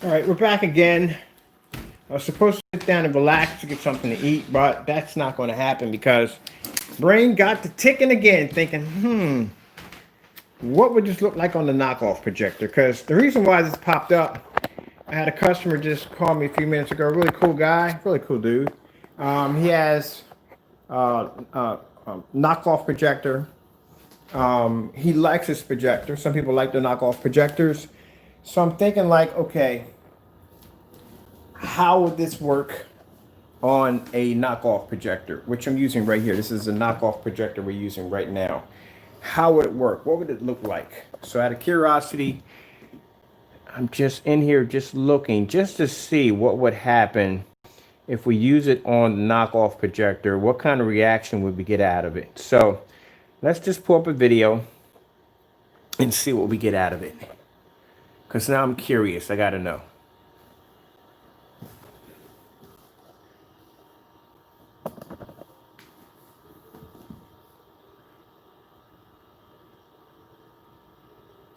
All right, we're back again. I was supposed to sit down and relax to get something to eat, but that's not going to happen because brain got to ticking again, thinking, what would this look like on the knockoff projector? Because the reason why this popped up, I had a customer just call me a few minutes ago. Really cool guy, really cool dude. He has knockoff projector. He likes his projector. Some people like the knockoff projectors. So I'm thinking like, okay, how would this work on a knockoff projector, which I'm using right here? This is a knockoff projector we're using right now. How would it work? What would it look like? So out of curiosity, I'm just in here just looking just to see what would happen if we use it on the knockoff projector. What kind of reaction would we get out of it? So let's just pull up a video and see what we get out of it. Because now I'm curious. I got to know.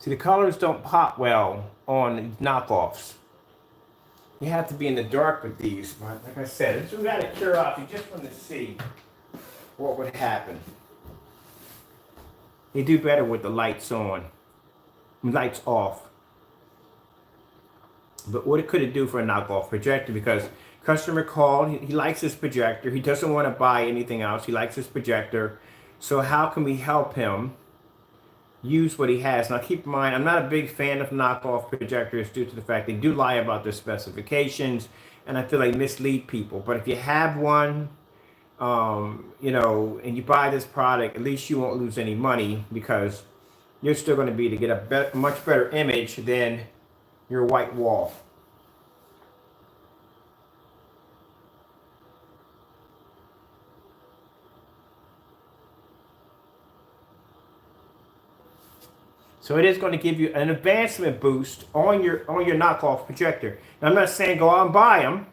See, the colors don't pop well on knockoffs. You have to be in the dark with these. But like I said, it's just out of curiosity, just want to see what would happen. They do better with the lights on, lights off. But what could it do for a knockoff projector? Because customer called, he likes his projector. He doesn't want to buy anything else. He likes his projector. So how can we help him use what he has? Now keep in mind, I'm not a big fan of knockoff projectors due to the fact they do lie about their specifications, and I feel like mislead people. But if you have one, you know, and you buy this product, at least you won't lose any money because you're still going to be to get a much better image than your white wall. So it is going to give you an advancement boost on your knockoff projector. Now I'm not saying go out and buy them,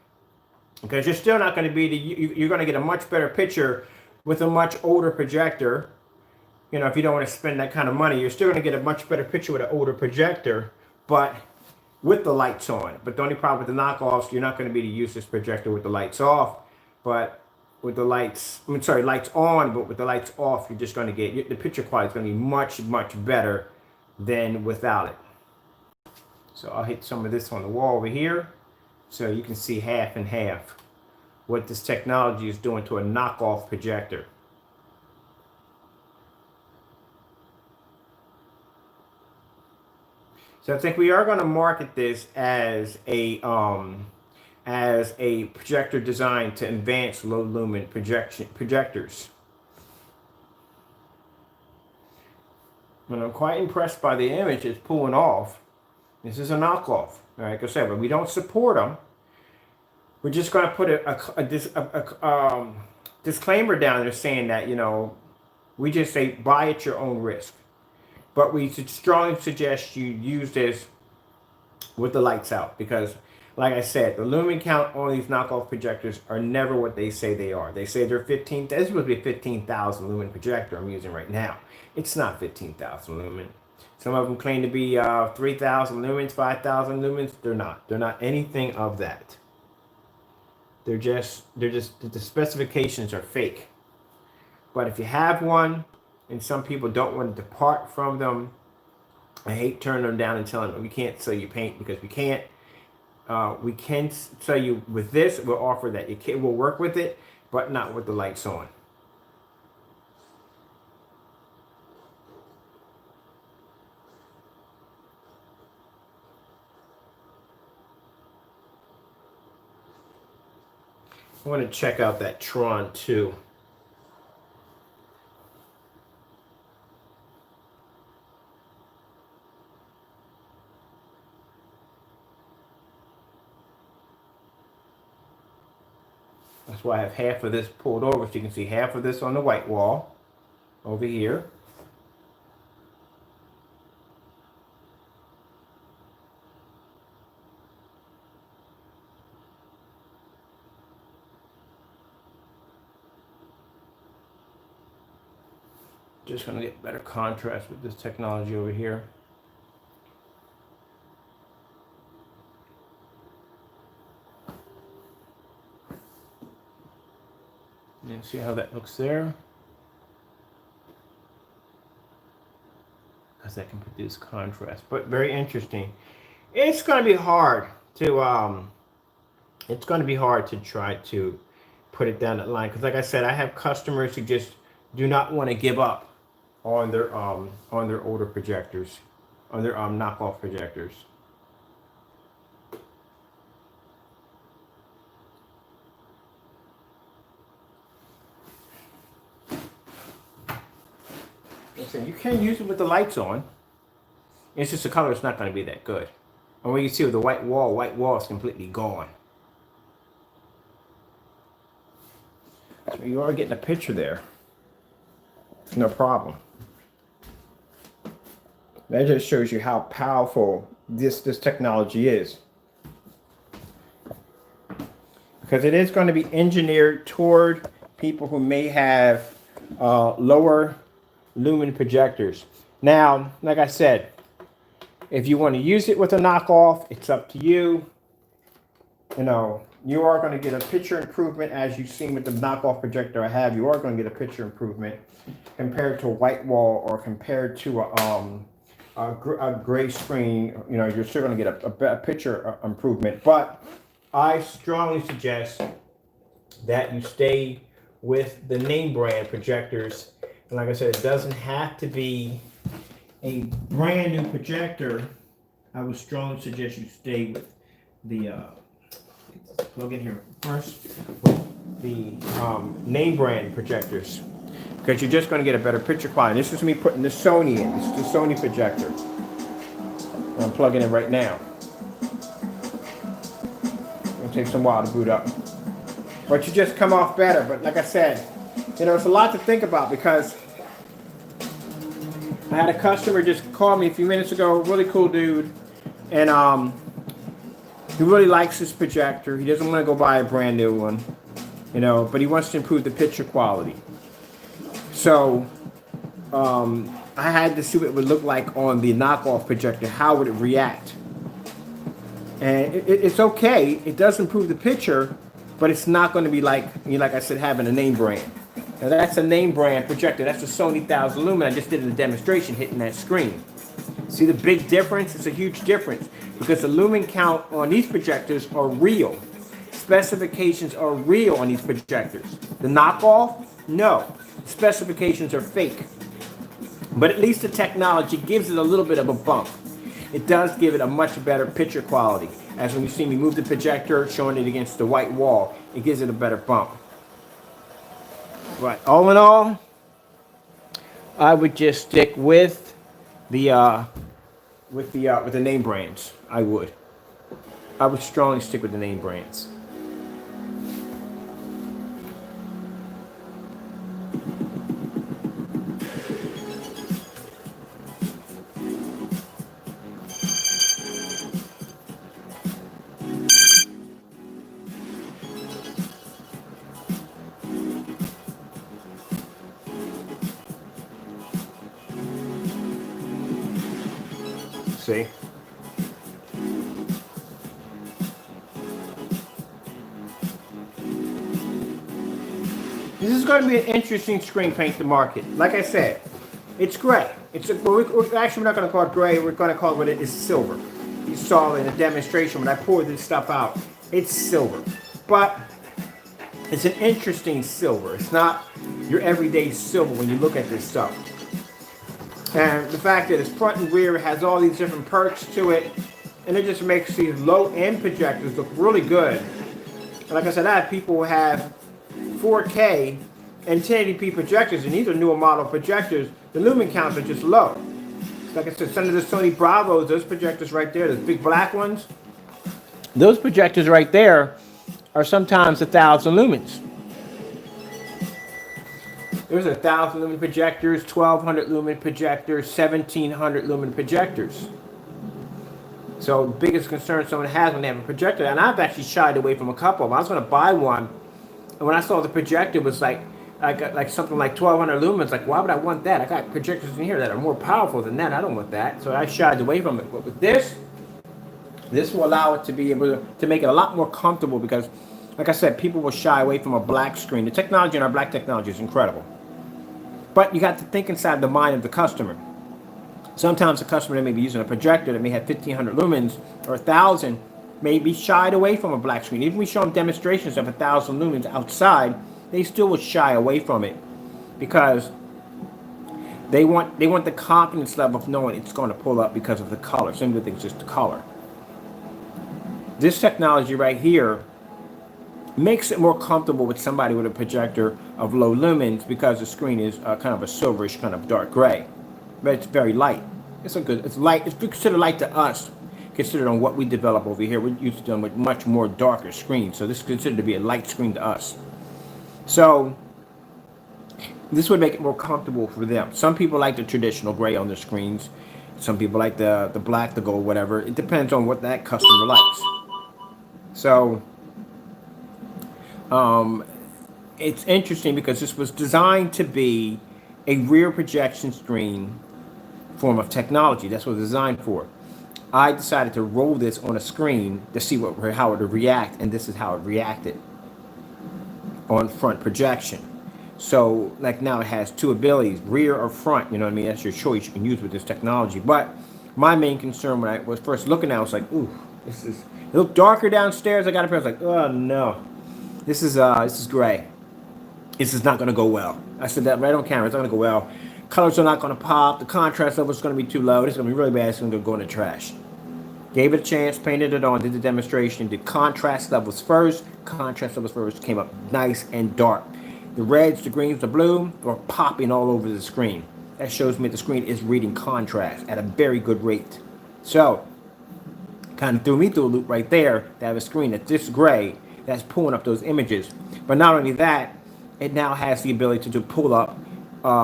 because you're still not going to be you're going to get a much better picture with a much older projector. You know, if you don't want to spend that kind of money, you're still going to get a much better picture with an older projector, but with the lights on. But the only problem with the knockoffs, you're not going to be able to use this projector with the lights off. But with the lights, lights on, but with the lights off, you're just going to get, the picture quality is going to be much, much better than without it. So I'll hit some of this on the wall over here so you can see half and half what this technology is doing to a knockoff projector. So I think we are going to market this as a projector designed to advance low lumen projectors. And I'm quite impressed by the image it's pulling off. This is a knockoff. Like I said, but we don't support them. We're just going to put a disclaimer down there saying that, you know, we just say buy at your own risk. But we strongly suggest you use this with the lights out because, like I said, the lumen count on these knockoff projectors are never what they say they are. They say they're 15. This would be a 15,000 lumen projector I'm using right now. It's not 15,000 lumen. Some of them claim to be 3,000 lumens, 5,000 lumens. They're not. They're not anything of that. They're just the specifications are fake. But if you have one, and some people don't want to depart from them, I hate turning them down and telling them we can't sell you paint because we can't. We can sell you with this. We'll offer that. We'll work with it, but not with the lights on. I want to check out that Tron too. That's why I have half of this pulled over so you can see half of this on the white wall over here. Just going to get better contrast with this technology over here. And see how that looks there. Because that can produce contrast, but very interesting. It's going to be hard to try to put it down that line, because like I said, I have customers who just do not want to give up on their older projectors, on their knockoff projectors. Listen, you can use it with the lights on. It's just the color is not going to be that good. And when you see with the white wall is completely gone. So you are getting a picture there. No problem. That just shows you how powerful this technology is. Because it is going to be engineered toward people who may have lower lumen projectors. Now, like I said, if you want to use it with a knockoff, it's up to you. You know, you are going to get a picture improvement, as you've seen with the knockoff projector I have. You are going to get a picture improvement compared to a white wall or compared to a gray screen. You know, you're still going to get a picture improvement. But I strongly suggest that you stay with the name brand projectors. And like I said, it doesn't have to be a brand new projector. I would strongly suggest you stay with the plug in here first, with the name brand projectors, because you're just going to get a better picture quality. This is me putting the Sony in. This is the Sony projector. I'm plugging it right now. It'll take some while to boot up, but you just come off better. But like I said, you know, it's a lot to think about, because I had a customer just call me a few minutes ago, really cool dude, and he really likes this projector. He doesn't want to go buy a brand new one, you know, but he wants to improve the picture quality. So I had to see what it would look like on the knockoff projector. How would it react? And it's okay. It does improve the picture, but it's not going to be like, you know, like I said, having a name brand. Now that's a name brand projector. That's a Sony 1000 lumen. I just did a demonstration hitting that screen. See the big difference? It's a huge difference, because the lumen count on these projectors are real. Specifications are real on these projectors. The knockoff, no. Specifications are fake. But at least the technology gives it a little bit of a bump. It does give it a much better picture quality. As when you see me move the projector, showing it against the white wall, it gives it a better bump. But all in all, I would just stick with the name brands. I would strongly stick with the name brands. See? This is going to be an interesting screen paint to market. Like I said, it's gray. We're actually not going to call it gray. We're going to call it what it is, silver. You saw in a demonstration when I poured this stuff out. It's silver. But it's an interesting silver. It's not your everyday silver when you look at this stuff. And the fact that it's front and rear, has all these different perks to it, and it just makes these low-end projectors look really good. And like I said, I have people who have 4K and 1080p projectors, and these are newer model projectors. The lumen counts are just low. Like I said, some of the Sony Bravos, those projectors right there, those big black ones, those projectors right there are sometimes 1,000 lumens. There's 1,000 lumen projectors, 1,200 lumen projectors, 1,700 lumen projectors. So the biggest concern someone has when they have a projector, and I've actually shied away from a couple of them. I was going to buy one, and when I saw the projector was like something like 1,200 lumens, like, why would I want that? I got projectors in here that are more powerful than that. I don't want that. So I shied away from it. But with this will allow it to be able to make it a lot more comfortable, because Like I said, people will shy away from a black screen. The technology in our black technology is incredible. But you got to think inside the mind of the customer. Sometimes a customer that may be using a projector that may have 1,500 lumens or 1,000 may be shied away from a black screen. Even if we show them demonstrations of 1,000 lumens outside, they still would shy away from it because they want the confidence level of knowing it's going to pull up because of the color. Some of the things just the color. This technology right here makes it more comfortable with somebody with a projector of low lumens because the screen is kind of a silverish, kind of dark gray. But it's very light. It's light. It's considered light to us, considered on what we develop over here. We're used to dealing with much more darker screens. So this is considered to be a light screen to us. So this would make it more comfortable for them. Some people like the traditional gray on their screens. Some people like the black, the gold, whatever. It depends on what that customer likes. So it's interesting because this was designed to be a rear projection screen form of technology. That's what it was designed for. I decided to roll this on a screen to see how it would react, and this is how it reacted on front projection. So like now it has two abilities, rear or front, you know what I mean? That's your choice you can use with this technology. But my main concern when I was first looking at it was like, ooh, it looked darker downstairs. I got up here, I was like, oh no, this is gray. This is not gonna go well. I said that right on camera, it's not gonna go well. Colors are not gonna pop, the contrast level is gonna be too low, this is gonna be really bad, it's gonna go in the trash. Gave it a chance, painted it on, did the demonstration, did contrast levels first. Contrast levels first came up nice and dark. The reds, the greens, the blue are popping all over the screen. That shows me the screen is reading contrast at a very good rate. So, kind of threw me through a loop right there to have a screen that's this gray that's pulling up those images. But not only that, it now has the ability to pull up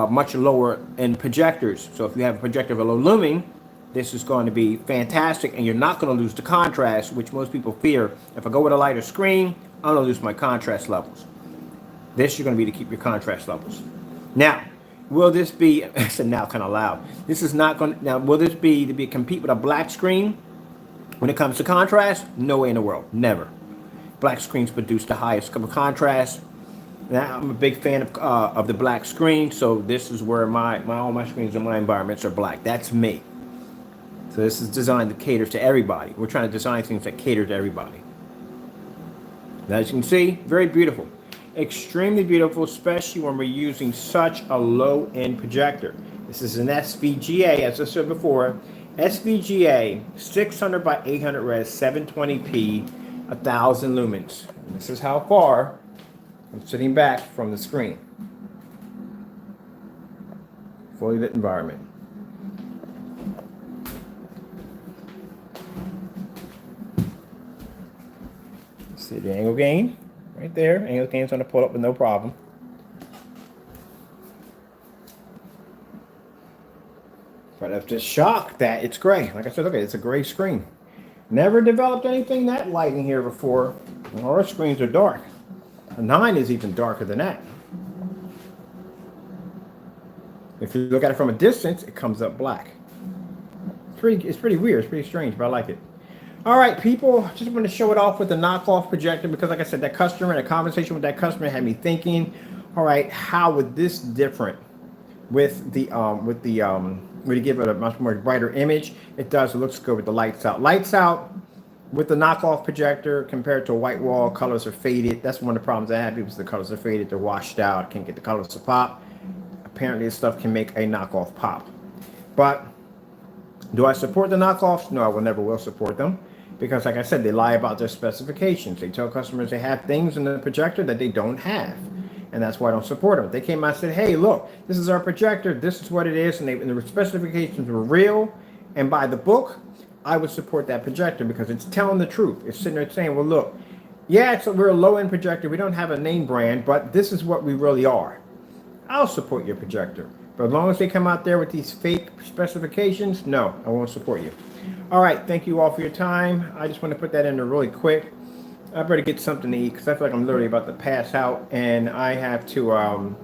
much lower end projectors. So if you have a projector of a low lumen, this is going to be fantastic, and you're not going to lose the contrast, which most people fear. If I go with a lighter screen, I'm going to lose my contrast levels. This you're going to be to keep your contrast levels. Now, will this be? I said now kind of loud. This is not going. Now, will this be to compete with a black screen when it comes to contrast? No way in the world. Never. Black screens produce the highest contrast. Now, I'm a big fan of the black screen, so this is where all my screens in my environments are black. That's me. So this is designed to cater to everybody. We're trying to design things that cater to everybody. As you can see, very beautiful. Extremely beautiful, especially when we're using such a low-end projector. This is an SVGA, as I said before. SVGA, 600 by 800 res, 720p, 1,000 lumens. And this is how far I'm sitting back from the screen. Fully lit environment. See the angle gain right there. Angle gain's going to pull up with no problem. But I'm just shocked that it's gray. Like I said, okay, it's a gray screen. Never developed anything that light in here before. All our screens are dark. A 9 is even darker than that. If you look at it from a distance, it comes up black. It's pretty weird. It's pretty strange, but I like it. All right, people, just want to show it off with the knockoff projector because, like I said, that customer and a conversation with that customer had me thinking, all right, how would this different with the would it give it a much more brighter image? It does. It looks good with the lights out. Lights out with the knockoff projector compared to a white wall, colors are faded. That's one of the problems I have because the colors are faded. They're washed out. Can't get the colors to pop. Apparently, this stuff can make a knockoff pop. But do I support the knockoffs? No, I will support them. Because, like I said, they lie about their specifications. They tell customers they have things in the projector that they don't have. And that's why I don't support them. They came out and said, hey, look, this is our projector. This is what it is. And the specifications were real. And by the book, I would support that projector because it's telling the truth. It's sitting there saying, well, look, yeah, we're a low-end projector. We don't have a name brand, but this is what we really are. I'll support your projector. But as long as they come out there with these fake specifications, no, I won't support you. All right, thank you all for your time. I just want to put that in there really quick. I better get something to eat because I feel like I'm literally about to pass out, and I have to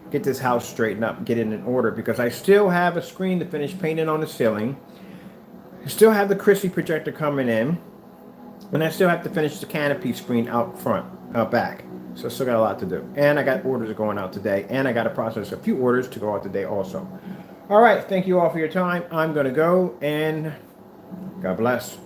get this house straightened up, get it in order because I still have a screen to finish painting on the ceiling. I still have the Chrissy projector coming in, and I still have to finish the canopy screen out front. back. So I still got a lot to do. And I got orders going out today. And I got to process a few orders to go out today also. All right. Thank you all for your time. I'm going to go, and God bless.